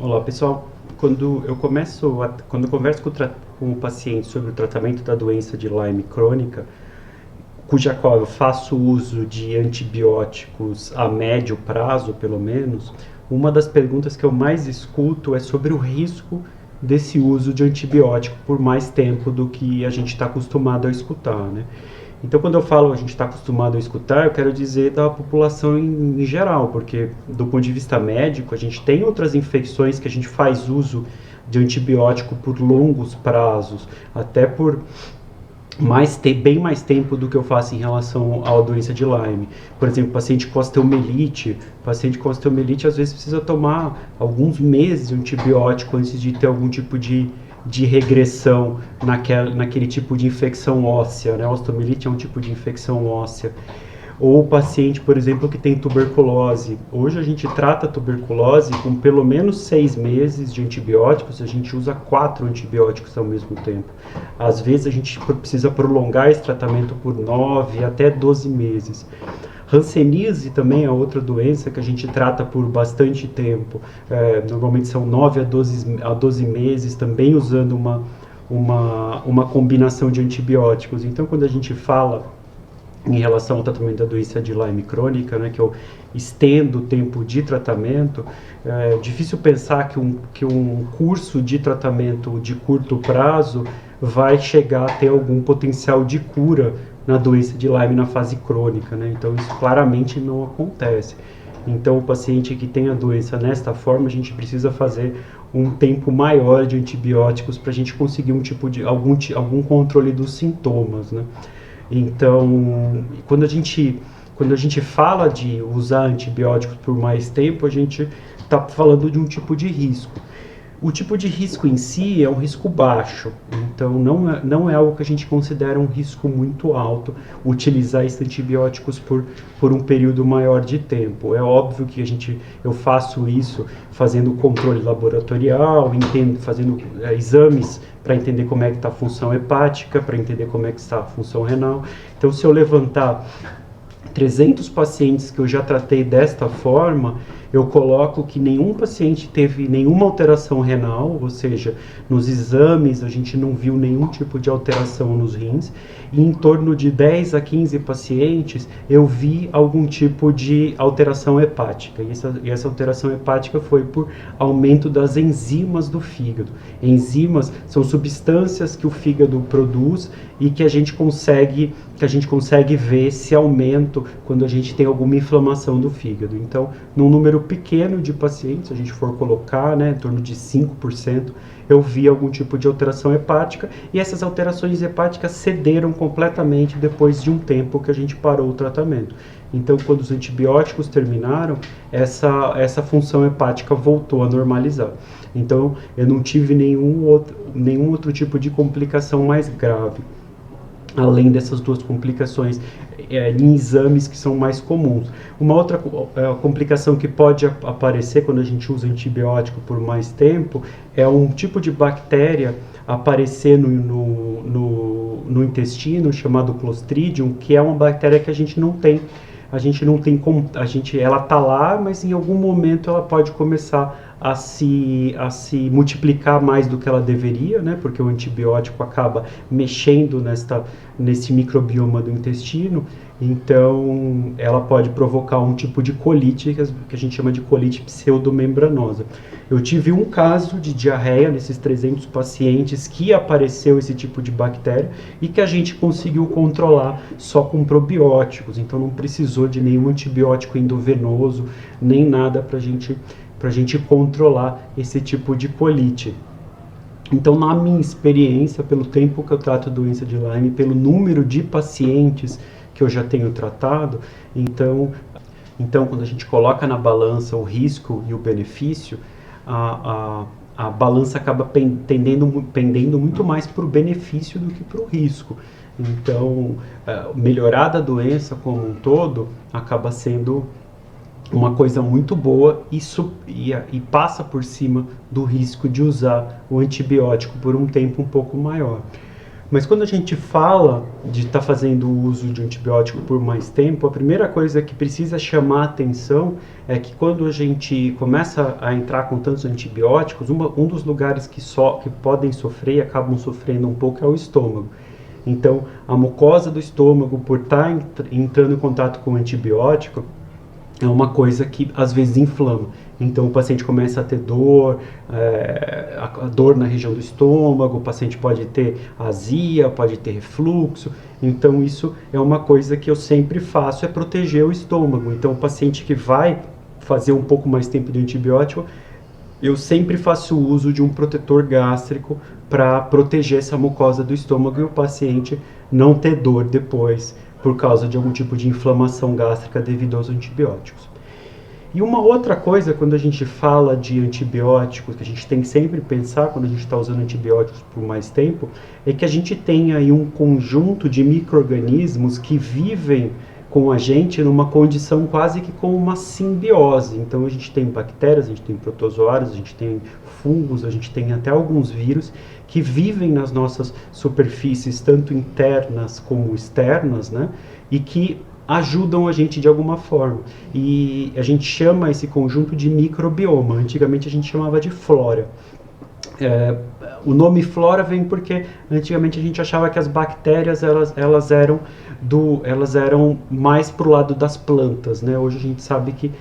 Olá pessoal, quando eu converso com o paciente sobre o tratamento da doença de Lyme crônica, cuja qual eu faço uso de antibióticos a médio prazo, pelo menos, uma das perguntas que eu mais escuto é sobre o risco desse uso de antibiótico por mais tempo do que a gente está acostumado a escutar, né? Então, quando eu falo a gente está acostumado a escutar, eu quero dizer da população em geral, porque do ponto de vista médico, a gente tem outras infecções que a gente faz uso de antibiótico por longos prazos, até por bem mais tempo do que eu faço em relação à doença de Lyme. Por exemplo, paciente com osteomielite às vezes precisa tomar alguns meses de antibiótico antes de ter algum tipo de regressão naquele tipo de infecção óssea, né? A osteomielite é um tipo de infecção óssea. Ou o paciente, por exemplo, que tem tuberculose. Hoje a gente trata a tuberculose com pelo menos 6 meses de antibióticos, a gente usa 4 antibióticos ao mesmo tempo. Às vezes a gente precisa prolongar esse tratamento por 9 até 12 meses. Hanseníase também é outra doença que a gente trata por bastante tempo. Normalmente são 9 a 12 meses, também usando uma combinação de antibióticos. Então, quando a gente fala em relação ao tratamento da doença de Lyme crônica, né, que eu estendo o tempo de tratamento, é difícil pensar que um curso de tratamento de curto prazo vai chegar a ter algum potencial de cura na doença de Lyme na fase crônica, né? Então isso claramente não acontece. Então o paciente que tem a doença nesta forma, a gente precisa fazer um tempo maior de antibióticos para a gente conseguir algum controle dos sintomas, né? Então, quando a gente fala de usar antibióticos por mais tempo, a gente está falando de um tipo de risco. O tipo de risco em si é um risco baixo, então não é algo que a gente considera um risco muito alto utilizar esses antibióticos por um período maior de tempo. É óbvio que eu faço isso fazendo controle laboratorial, fazendo exames para entender como é que está a função hepática, para entender como é que está a função renal. Então, se eu levantar 300 pacientes que eu já tratei desta forma, eu coloco que nenhum paciente teve nenhuma alteração renal, ou seja, nos exames a gente não viu nenhum tipo de alteração nos rins, e em torno de 10 a 15 pacientes eu vi algum tipo de alteração hepática, e essa alteração hepática foi por aumento das enzimas do fígado. Enzimas são substâncias que o fígado produz e que a gente consegue ver esse aumento quando a gente tem alguma inflamação do fígado. Então, num número pequeno de pacientes, se a gente for colocar, né, em torno de 5%, eu vi algum tipo de alteração hepática, e essas alterações hepáticas cederam completamente depois de um tempo que a gente parou o tratamento. Então, quando os antibióticos terminaram, essa função hepática voltou a normalizar. Então, eu não tive nenhum outro tipo de complicação mais grave, além dessas duas complicações em exames que são mais comuns. Uma outra complicação que pode aparecer quando a gente usa antibiótico por mais tempo é um tipo de bactéria aparecer no intestino chamado Clostridium, que é uma bactéria que a gente não tem como, ela está lá, mas em algum momento ela pode começar a se multiplicar mais do que ela deveria, né? Porque o antibiótico acaba mexendo nesse microbioma do intestino, então ela pode provocar um tipo de colite que a gente chama de colite pseudomembranosa. Eu tive um caso de diarreia nesses 300 pacientes que apareceu esse tipo de bactéria e que a gente conseguiu controlar só com probióticos, então não precisou de nenhum antibiótico endovenoso, nem nada para a gente controlar esse tipo de colite. Então, na minha experiência, pelo tempo que eu trato a doença de Lyme, pelo número de pacientes que eu já tenho tratado, então quando a gente coloca na balança o risco e o benefício, a balança acaba pendendo muito mais para o benefício do que para o risco. Então, melhorar da doença como um todo acaba sendo uma coisa muito boa e passa por cima do risco de usar o antibiótico por um tempo um pouco maior. Mas quando a gente fala de estar fazendo uso de antibiótico por mais tempo, a primeira coisa que precisa chamar a atenção é que quando a gente começa a entrar com tantos antibióticos, um dos lugares que podem sofrer e acabam sofrendo um pouco é o estômago. Então, a mucosa do estômago, por estar entrando em contato com o antibiótico, é uma coisa que às vezes inflama. Então o paciente começa a ter dor, a dor na região do estômago, o paciente pode ter azia, pode ter refluxo. Então isso é uma coisa que eu sempre faço, é proteger o estômago. Então o paciente que vai fazer um pouco mais tempo de antibiótico, eu sempre faço uso de um protetor gástrico para proteger essa mucosa do estômago e o paciente não ter dor depois por causa de algum tipo de inflamação gástrica devido aos antibióticos. E uma outra coisa, quando a gente fala de antibióticos, que a gente tem que sempre pensar quando a gente está usando antibióticos por mais tempo, é que a gente tem aí um conjunto de micro-organismos que vivem com a gente numa condição quase que como uma simbiose. Então a gente tem bactérias, a gente tem protozoários, a gente tem fungos, a gente tem até alguns vírus que vivem nas nossas superfícies, tanto internas como externas, né? E que ajudam a gente de alguma forma. E a gente chama esse conjunto de microbioma. Antigamente a gente chamava de flora. O nome flora vem porque antigamente a gente achava que as bactérias elas eram mais para o lado das plantas, né? Hoje a gente sabe que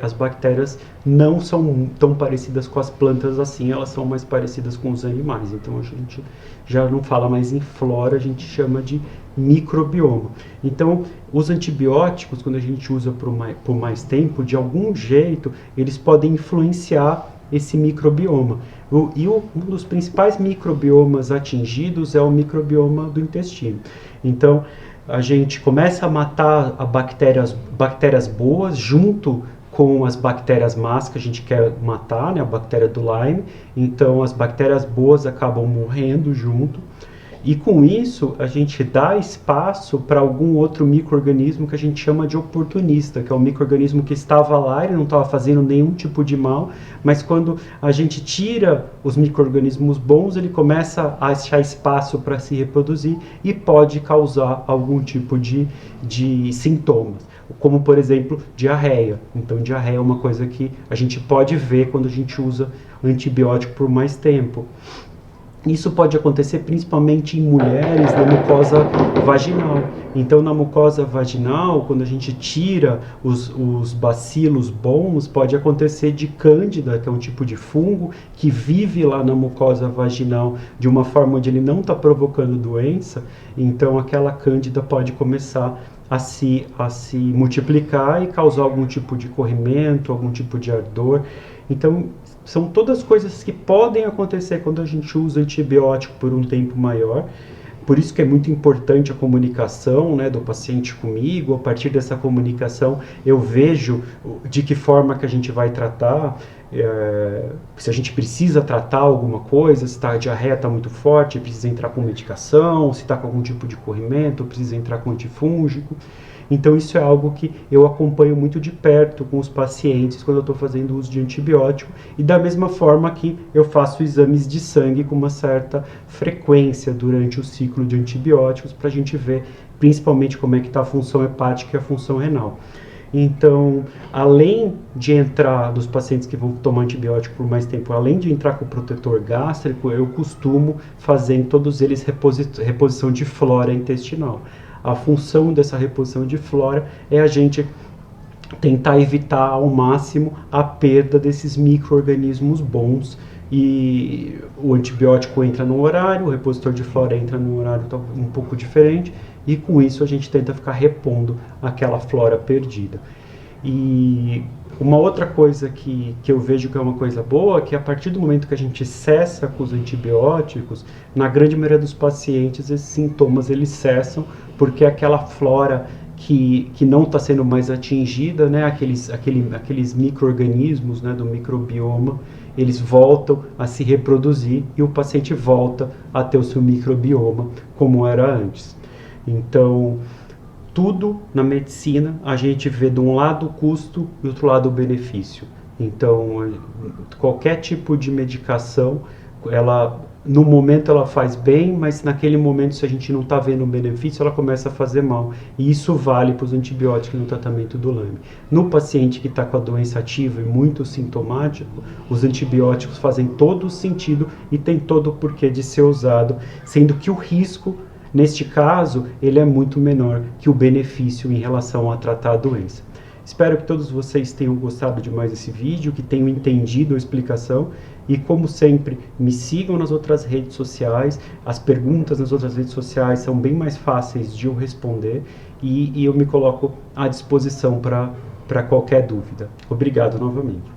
as bactérias não são tão parecidas com as plantas assim, elas são mais parecidas com os animais. Então hoje a gente já não fala mais em flora, a gente chama de microbioma. Então os antibióticos, quando a gente usa por mais tempo, de algum jeito eles podem influenciar esse microbioma. Um dos principais microbiomas atingidos é o microbioma do intestino. Então, a gente começa a matar bactérias boas junto com as bactérias más que a gente quer matar, né, a bactéria do Lyme. Então, as bactérias boas acabam morrendo junto. E com isso, a gente dá espaço para algum outro micro-organismo que a gente chama de oportunista, que é um micro-organismo que estava lá, ele não estava fazendo nenhum tipo de mal, mas quando a gente tira os micro-organismos bons, ele começa a achar espaço para se reproduzir e pode causar algum tipo de sintomas, como por exemplo diarreia. Então diarreia é uma coisa que a gente pode ver quando a gente usa antibiótico por mais tempo. Isso pode acontecer principalmente em mulheres na mucosa vaginal. Então, na mucosa vaginal, quando a gente tira os bacilos bons, pode acontecer de cândida, que é um tipo de fungo que vive lá na mucosa vaginal de uma forma onde ele não está provocando doença. Então, aquela cândida pode começar a se multiplicar e causar algum tipo de corrimento, algum tipo de ardor. Então, são todas coisas que podem acontecer quando a gente usa antibiótico por um tempo maior. Por isso que é muito importante a comunicação, né, do paciente comigo. A partir dessa comunicação, eu vejo de que forma que a gente vai tratar, se a gente precisa tratar alguma coisa, se a diarreia está muito forte, precisa entrar com medicação, se está com algum tipo de corrimento, precisa entrar com antifúngico. Então isso é algo que eu acompanho muito de perto com os pacientes quando eu estou fazendo uso de antibiótico, e da mesma forma que eu faço exames de sangue com uma certa frequência durante o ciclo de antibióticos para a gente ver principalmente como é que está a função hepática e a função renal. Então, além de entrar dos pacientes que vão tomar antibiótico por mais tempo, além de entrar com o protetor gástrico, eu costumo fazer em todos eles reposição de flora intestinal. A função dessa reposição de flora é a gente tentar evitar ao máximo a perda desses micro-organismos bons, e o antibiótico entra no horário, o repositor de flora entra num horário um pouco diferente, e com isso a gente tenta ficar repondo aquela flora perdida. E uma outra coisa que eu vejo que é uma coisa boa, é que a partir do momento que a gente cessa com os antibióticos, na grande maioria dos pacientes esses sintomas eles cessam, porque aquela flora que não está sendo mais atingida, né, aqueles micro-organismos, né, do microbioma, eles voltam a se reproduzir e o paciente volta a ter o seu microbioma como era antes. Então, tudo na medicina a gente vê de um lado o custo e do outro lado o benefício. Então, qualquer tipo de medicação, ela no momento ela faz bem, mas naquele momento, se a gente não está vendo o benefício, ela começa a fazer mal. E isso vale para os antibióticos no tratamento do Lyme. No paciente que está com a doença ativa e muito sintomático, os antibióticos fazem todo o sentido e tem todo o porquê de ser usado, sendo que o risco, neste caso, ele é muito menor que o benefício em relação a tratar a doença. Espero que todos vocês tenham gostado de mais esse vídeo, que tenham entendido a explicação e, como sempre, me sigam nas outras redes sociais. As perguntas nas outras redes sociais são bem mais fáceis de eu responder e eu me coloco à disposição para qualquer dúvida. Obrigado novamente.